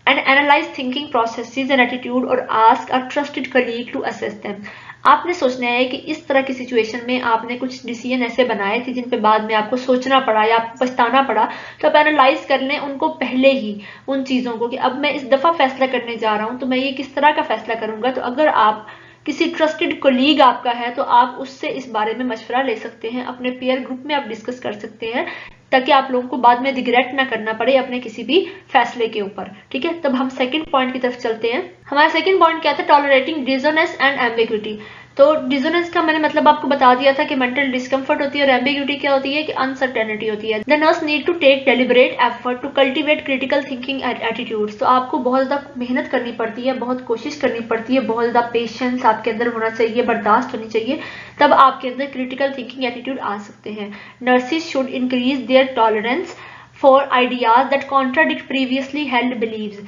and analyze thinking processes and attitude or ask a trusted colleague to assess them। आपने सोचना है कि इस तरह की situation में आपने कुछ डिसीजन ऐसे बनाए थे जिन पे बाद में आपको सोचना पड़ा या आपको पछताना पड़ा, तो आप एनालाइज कर लें उनको पहले ही, उन चीज़ों को कि अब मैं इस दफ़ा फैसला करने जा रहा हूँ तो मैं ये किस तरह का फैसला करूँगा। तो अगर आप किसी ट्रस्टेड कोलीग आपका है तो आप उससे इस बारे में मशवरा ले सकते हैं, अपने पीयर ग्रुप में आप डिस्कस कर सकते हैं ताकि आप लोगों को बाद में रिग्रेट ना करना पड़े अपने किसी भी फैसले के ऊपर, ठीक है। तब हम सेकंड पॉइंट की तरफ चलते हैं। हमारा सेकंड पॉइंट क्या था, टॉलरेटिंग डिसोनेंस एंड एम्बिग्यूटी। तो डिसोनेंस का मैंने मतलब आपको बता दिया था कि मेंटल डिस्कम्फर्ट होती है, और एम्बिग्यूटी क्या होती है कि अनसर्टेनिटी होती है। The nurse need to take deliberate effort to cultivate critical thinking attitudes. तो आपको बहुत ज़्यादा मेहनत करनी पड़ती है, बहुत कोशिश करनी पड़ती है, बहुत ज़्यादा पेशेंस आपके अंदर होना चाहिए, बर्दाश्त होनी चाहिए, तब आपके अंदर क्रिटिकल थिंकिंग एटीट्यूड आ सकते हैं। Nurses should increase their tolerance for ideas that contradict previously held beliefs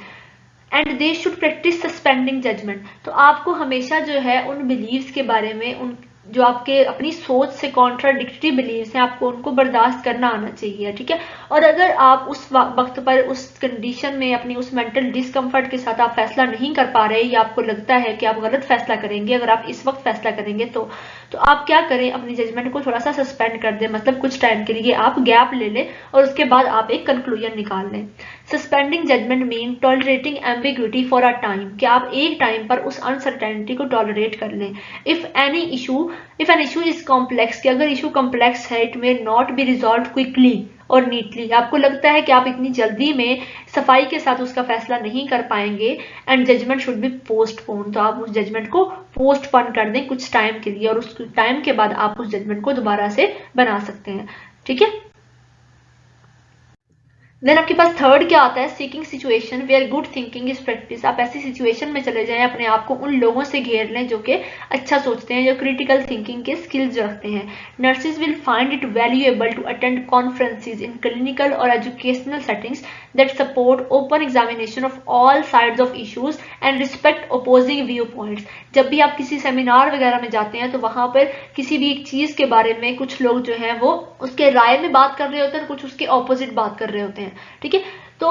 and they should practice suspending judgment. तो आपको हमेशा जो है उन बिलीव्स के बारे में, उन जो आपके अपनी सोच से कॉन्ट्राडिक्टरी बिलीव्स हैं, आपको उनको बर्दाश्त करना आना चाहिए, ठीक है। और अगर आप उस वक्त पर उस कंडीशन में अपनी उस मेंटल डिस्कम्फर्ट के साथ आप फैसला नहीं कर पा रहे या आपको लगता है कि आप गलत फैसला करेंगे, अगर आप इस वक्त फैसला करेंगे तो आप क्या करें, अपनी जजमेंट को थोड़ा सा सस्पेंड कर दें, मतलब कुछ टाइम के लिए आप गैप ले लें और उसके बाद आप एक कंक्लूजन निकाल लें। Suspending judgment mean tolerating ambiguity for a time, कि आप एक टाइम पर उस अनसर्टेनिटी को टॉलरेट कर लें। If an issue is complex, कि अगर इशू कॉम्प्लेक्स है, it may not be resolve quickly और नीटली, आपको लगता है कि आप इतनी जल्दी में सफाई के साथ उसका फैसला नहीं कर पाएंगे, and judgment should be postpone, तो आप उस जजमेंट को पोस्टपोन कर दें कुछ टाइम के लिए और उस टाइम के बाद आप उस जजमेंट को दोबारा से बना सकते हैं, ठीक है। देन आपके पास थर्ड क्या आता है, seeking situation where good thinking is practice. आप ऐसी सिचुएशन में चले जाएं, अपने आप को उन लोगों से घेर लें जो कि अच्छा सोचते हैं, जो क्रिटिकल थिंकिंग के स्किल्स रखते हैं। Nurses will find it valuable to attend conferences in clinical और educational settings that support open examination of all sides of issues and respect opposing view points. जब भी आप किसी सेमिनार वगैरह में जाते हैं तो वहां पर किसी भी एक चीज के बारे में कुछ लोग जो है वो उसके राय में बात कर रहे होते हैं और कुछ उसके ऑपोजिट बात कर रहे होते हैं, ठीक है। तो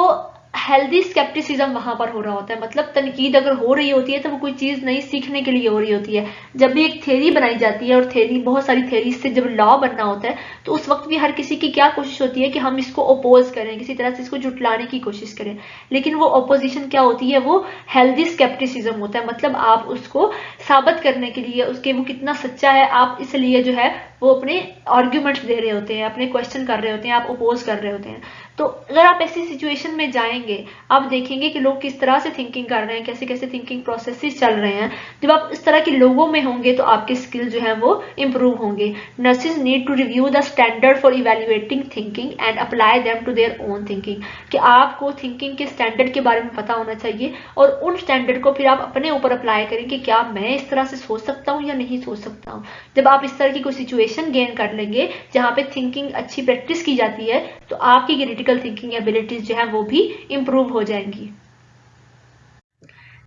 हेल्दी स्केप्टिसिज्म वहां पर हो रहा होता है, मतलब तनकीद अगर हो रही होती है तो वो कोई चीज नई सीखने के लिए हो रही होती है। जब भी एक थ्योरी बनाई जाती है और थ्योरी, बहुत सारी थ्योरी से जब लॉ बनना होता है, तो उस वक्त भी हर किसी की क्या कोशिश होती है कि हम इसको अपोज करें, किसी तरह से इसको जुटलाने की कोशिश करें। लेकिन वो अपोजिशन क्या होती है, वो हेल्दी स्केप्टिसिज्म होता है, मतलब आप उसको साबित करने के लिए उसके वो कितना सच्चा है, आप इसलिए जो है वो अपने आर्ग्यूमेंट्स दे रहे होते हैं, अपने क्वेश्चन कर रहे होते हैं, आप अपोज कर रहे होते हैं। तो अगर आप ऐसी सिचुएशन में जाएंगे, आप देखेंगे कि लोग किस तरह से थिंकिंग कर रहे हैं, कैसे कैसे थिंकिंग प्रोसेसेस चल रहे हैं। जब आप इस तरह के लोगों में होंगे तो आपके स्किल जो है वो इम्प्रूव होंगे। Nurses need to review the standard for evaluating thinking and apply them to their own thinking, कि आपको थिंकिंग के स्टैंडर्ड के बारे में पता होना चाहिए और उन स्टैंडर्ड को फिर आप अपने ऊपर अप्लाई करें कि क्या मैं इस तरह से सोच सकता हूँ या नहीं सोच सकता हूँ। जब आप इस तरह की कोई सिचुएशन गेन कर लेंगे जहाँ पे थिंकिंग अच्छी प्रैक्टिस की जाती है, तो आपकी क्रिटिकल थिंकिंग एबिलिटीज जो है वो भी इंप्रूव हो जाएंगी।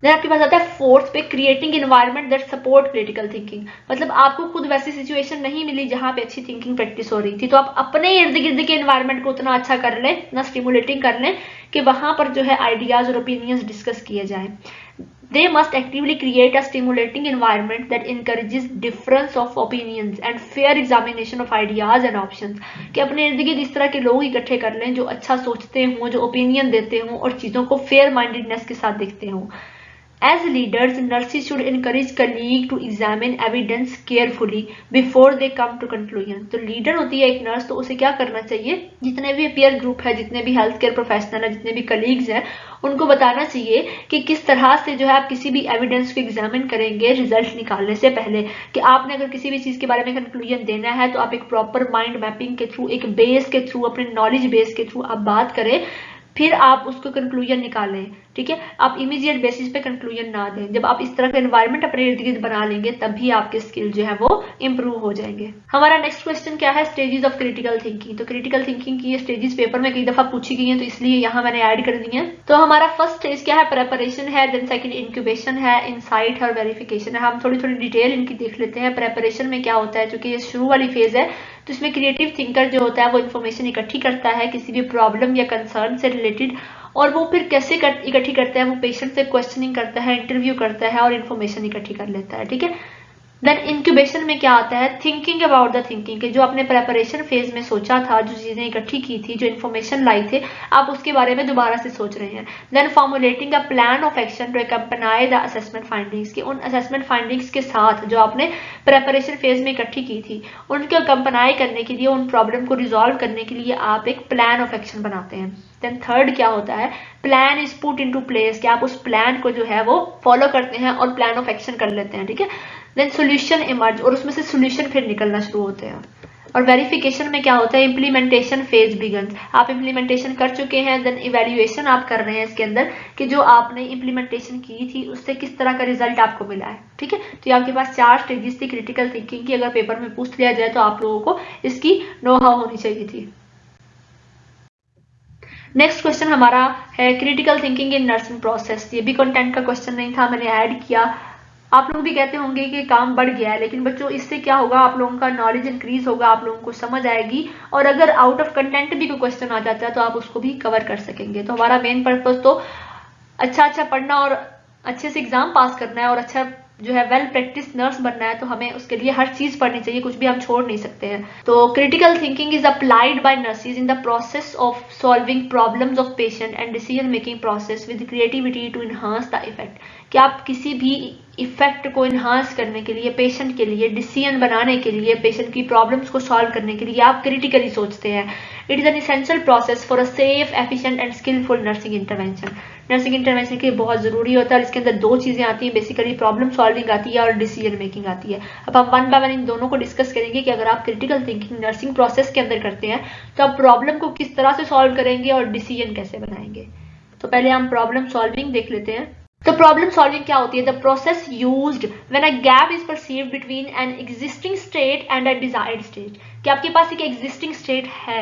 देन आपके पास आता है फोर्थ पे, creating environment that support critical thinking. मतलब आपको खुद वैसी सिचुएशन नहीं मिली जहां पे अच्छी थिंकिंग प्रैक्टिस हो रही थी, तो आप अपने इर्द गिर्द के एनवायरनमेंट को उतना अच्छा कर लें, इतना स्टिमुलेटिंग कर लें कि वहां पर जो है आइडियाज और ओपिनियंस डिस्कस किए जाएं। They must actively create a stimulating environment that encourages difference of opinions and fair examination of ideas and options। कि अपने इर्द गिर्द इस तरह के लोग इकट्ठे कर लें जो अच्छा सोचते हों, जो ओपिनियन देते हों और चीज़ों को फेयर माइंडेडनेस के साथ देखते हों। As leaders, nurses should encourage colleagues to examine evidence carefully before they come to conclusion। तो लीडर होती है एक नर्स, तो उसे क्या करना चाहिए, जितने भी पीयर ग्रुप है, जितने भी हेल्थ केयर प्रोफेशनल है, जितने भी कलीग्स हैं, उनको बताना चाहिए कि किस तरह से जो है आप किसी भी एविडेंस को एग्जामिन करेंगे रिजल्ट निकालने से पहले। कि आपने अगर किसी भी चीज़ के बारे में कंक्लूजन देना है तो आप एक प्रॉपर माइंड मैपिंग के थ्रू, एक बेस के थ्रू, अपने नॉलेज बेस के थ्रू आप बात करें, फिर आप उसको कंक्लूजन निकालें। ठीक है, आप इमीडिएट बेसिस पे कंक्लूजन ना दें। जब आप इस तरह का एनवायरनमेंट अपने इर्द गिर्द बना लेंगे तभी आपके स्किल जो है वो इंप्रूव हो जाएंगे। हमारा नेक्स्ट क्वेश्चन क्या है, स्टेजेस ऑफ क्रिटिकल थिंकिंग। तो क्रिटिकल थिंकिंग की ये स्टेजेस पेपर में कई दफा पूछी गई हैं, तो इसलिए यहाँ मैंने ऐड कर दी है। तो हमारा फर्स्ट स्टेज क्या है, प्रेपरेशन है, देन सेकंड इंक्यूबेशन है, इनसाइट है और वेरिफिकेशन है। हम थोड़ी थोड़ी डिटेल इनकी देख लेते हैं। प्रेपरेशन में क्या होता है, चूंकि ये शुरू वाली फेज है, तो इसमें क्रिएटिव थिंकर जो होता है वो इन्फॉर्मेशन इकट्ठी करता है किसी भी प्रॉब्लम या कंसर्न से रिलेटेड, और वो फिर कैसे इकट्ठी करता है, वो पेशेंट से क्वेश्चनिंग करता है, इंटरव्यू करता है और इन्फॉर्मेशन इकट्ठी कर लेता है। ठीक है, देन इंक्यूबेशन में क्या आता है, थिंकिंग अबाउट द थिंकिंग, के जो आपने प्रेपरेशन फेज में सोचा था, जो चीजें इकट्ठी की थी, जो इन्फॉर्मेशन लाई थे, आप उसके बारे में दोबारा से सोच रहे हैं। Then formulating a plan of action to accompany the assessment findings, की उन असेसमेंट फाइंडिंग्स के साथ जो आपने प्रेपरेशन फेज में इकट्ठी की थी, उनको अकम्पनाई करने के लिए, उन प्रॉब्लम को रिजॉल्व करने के लिए आप एक प्लान ऑफ एक्शन बनाते हैं। देन थर्ड क्या होता है, plan is put into place, कि आप उस प्लान को जो है वो फॉलो करते हैं और प्लान ऑफ एक्शन कर लेते हैं। ठीक है, देन सोल्यूशन इमर्ज, और उसमें से सोल्यूशन फिर निकलना शुरू होते हैं। और वेरिफिकेशन में क्या होता है, इम्प्लीमेंटेशन फेज बिगन्स, आप इम्प्लीमेंटेशन कर चुके हैं, देन इवेल्युएशन आप कर रहे हैं इसके अंदर कि जो आपने इम्प्लीमेंटेशन की थी उससे किस तरह का रिजल्ट आपको मिला है। ठीक है, तो ये आपके पास 4 स्टेजेस थी क्रिटिकल थिंकिंग की। अगर पेपर में पूछ लिया जाए तो आप लोगों को इसकी नो हाउ होनी चाहिए थी। नेक्स्ट क्वेश्चन हमारा है critical thinking in nursing process. ये भी कंटेंट का क्वेश्चन नहीं था, मैंने ऐड किया। आप लोग भी कहते होंगे कि काम बढ़ गया है, लेकिन बच्चों इससे क्या होगा, आप लोगों का नॉलेज इंक्रीज होगा, आप लोगों को समझ आएगी, और अगर आउट ऑफ कंटेंट भी कोई क्वेश्चन आ जाता है तो आप उसको भी कवर कर सकेंगे। तो हमारा मेन पर्पज तो अच्छा पढ़ना और अच्छे से एग्जाम पास करना है और अच्छा जो है वेल प्रैक्टिस नर्स बनना है, तो हमें उसके लिए हर चीज पढ़नी चाहिए, कुछ भी हम छोड़ नहीं सकते हैं। तो critical thinking is applied by nurses in the process of solving problems of patient and decision making process with creativity to enhance the effect. कि आप किसी भी इफेक्ट को इन्हांस करने के लिए, पेशेंट के लिए डिसीजन बनाने के लिए, पेशेंट की प्रॉब्लम्स को सॉल्व करने के लिए आप क्रिटिकली सोचते हैं। It is an essential process for a safe, efficient and skillful nursing intervention. Nursing intervention के लिए बहुत जरूरी होता है, और इसके अंदर 2 चीजें आती हैं, बेसिकली प्रॉब्लम सॉल्विंग आती है और डिसीजन मेकिंग आती है। अब हम वन बाय वन इन दोनों को डिस्कस करेंगे कि अगर आप क्रिटिकल थिंकिंग नर्सिंग प्रोसेस के अंदर करते हैं तो आप प्रॉब्लम को किस तरह से सॉल्व करेंगे और डिसीजन कैसे बनाएंगे। तो पहले हम प्रॉब्लम सॉल्विंग देख लेते हैं। तो प्रॉब्लम सॉल्विंग क्या होती है, the process used when a gap is perceived between an existing state and a desired state. कि आपके पास एक एग्जिस्टिंग स्टेट है,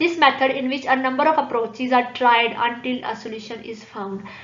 This method in which a number of approaches are tried until a solution is found.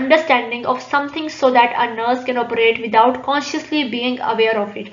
understanding of something so that a nurse can operate without consciously being aware of it.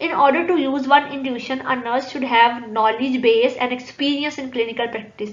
In order to use one intuition, a nurse should have knowledge base and experience in clinical practice.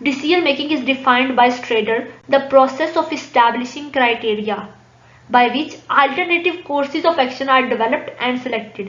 Decision making is defined by Strader, the process of establishing criteria by which alternative courses of action are developed and selected.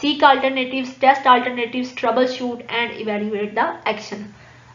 Seek alternatives, test alternatives, troubleshoot and evaluate the action.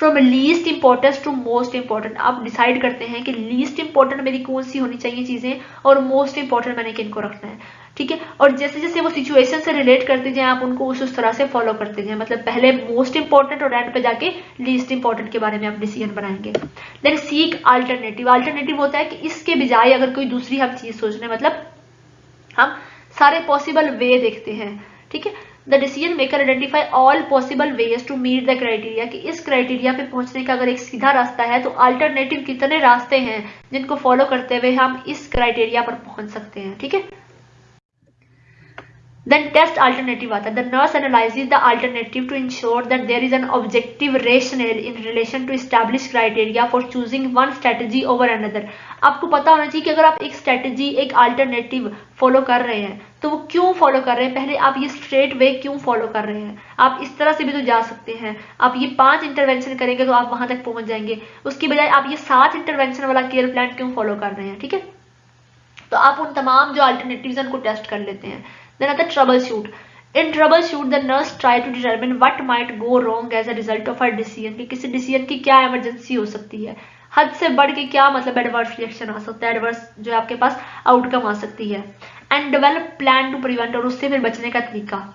From least importance to most important, आप decide करते हैं कि least important मेरी कौन सी होनी चाहिए चीजें और मोस्ट इंपॉर्टेंट मैंने किनको रखना है, ठीक है। और जैसे जैसे वो सिचुएशन से रिलेट करते जाएं आप उनको उस तरह से फॉलो करते जाएं, मतलब पहले मोस्ट इंपॉर्टेंट और एंड पे जाके लीस्ट इंपॉर्टेंट के बारे में आप डिसीजन बनाएंगे। देन सीक अल्टरनेटिव, अल्टरनेटिव होता है कि इसके बजाय अगर कोई दूसरी हम चीज सोच रहे हैं, मतलब हम सारे पॉसिबल वे देखते हैं, ठीक है। The decision maker identify all possible ways to meet the criteria, कि इस क्राइटेरिया पे पहुंचने का अगर एक सीधा रास्ता है तो अल्टरनेटिव कितने रास्ते हैं जिनको फॉलो करते हुए हम इस क्राइटेरिया पर पहुंच सकते हैं, ठीक है। Then test alternative आता है. The nurse analyzes the alternative to ensure that there is an objective rationale in relation to established criteria for choosing one strategy over another. आपको पता होना चाहिए कि अगर आप एक स्ट्रेटेजी, एक अल्टरनेटिव फॉलो कर रहे हैं तो वो क्यों फॉलो कर रहे हैं, पहले आप ये स्ट्रेट वे क्यों फॉलो कर रहे हैं। आप इस तरह से भी तो जा सकते हैं, आप ये 5 इंटरवेंशन करेंगे तो आप वहां तक पहुंच जाएंगे, उसकी बजाय आप ये 7 इंटरवेंशन वाला केयर प्लान क्यों फॉलो कर रहे हैं, ठीक है। तो आप उन तमाम जो अल्टरनेटिव्स हैं उनको टेस्ट कर लेते हैं। Then आता है troubleshoot. In troubleshoot, the nurse try to determine what might go wrong as a result of her decision. कि किसी डिसीजन की क्या इमरजेंसी हो सकती है, हद से बढ़ के क्या मतलब एडवर्स रिएक्शन आ सकता है, एडवर्स जो आपके पास आउटकम आ सकती है। And develop plan to prevent, और उससे फिर बचने का तरीका।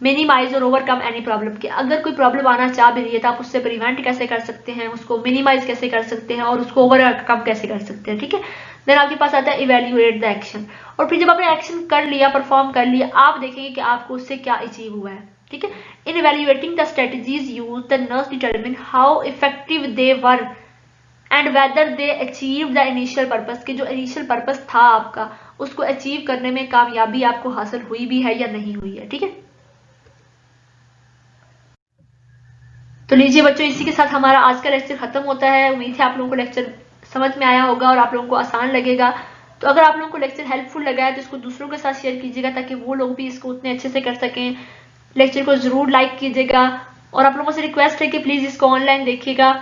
मिनिमाइज और ओवरकम एनी प्रॉब्लम, कि अगर कोई प्रॉब्लम आना चाह भी रही है तो आप उससे प्रिवेंट कैसे कर सकते हैं, उसको मिनिमाइज कैसे कर सकते हैं और उसको ओवरकम कैसे कर सकते हैं, ठीक है। देन आपके पास आता है इवेल्युएट द एक्शन, और फिर जब आपने एक्शन कर लिया, परफॉर्म कर लिया, आप देखेंगे कि आपको उससे क्या अचीव हुआ है, ठीक है। In evaluating the strategies use, the nurse determine how effective they were and whether they achieve the initial purpose, कि जो इनिशियल पर्पस था आपका उसको अचीव करने में कामयाबी आपको हासिल हुई भी है या नहीं हुई है, ठीक है। तो लीजिए बच्चों, इसी के साथ हमारा आज का लेक्चर खत्म होता है। उम्मीद है आप लोगों को लेक्चर समझ में आया होगा और आप लोगों को आसान लगेगा। तो अगर आप लोगों को लेक्चर हेल्पफुल लगा है तो इसको दूसरों के साथ शेयर कीजिएगा ताकि वो लोग भी इसको उतने अच्छे से कर सकें। लेक्चर को जरूर लाइक कीजिएगा और आप लोगों से रिक्वेस्ट है कि प्लीज इसको ऑनलाइन देखिएगा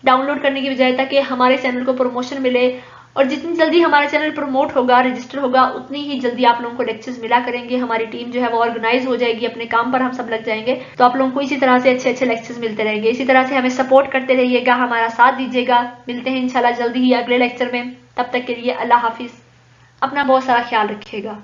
डाउनलोड करने की बजाय, ताकि हमारे चैनल को प्रमोशन मिले। और जितनी जल्दी हमारा चैनल प्रमोट होगा, रजिस्टर होगा, उतनी ही जल्दी आप लोगों को लेक्चर्स मिला करेंगे। हमारी टीम जो है वो ऑर्गेनाइज हो जाएगी, अपने काम पर हम सब लग जाएंगे। तो आप लोगों को इसी तरह से अच्छे अच्छे लेक्चर्स मिलते रहेंगे। इसी तरह से हमें सपोर्ट करते रहिएगा, हमारा साथ दीजिएगा। मिलते हैं इंशाल्लाह जल्दी ही अगले लेक्चर में। तब तक के लिए अल्लाह हाफिज, अपना बहुत सारा ख्याल रखिएगा।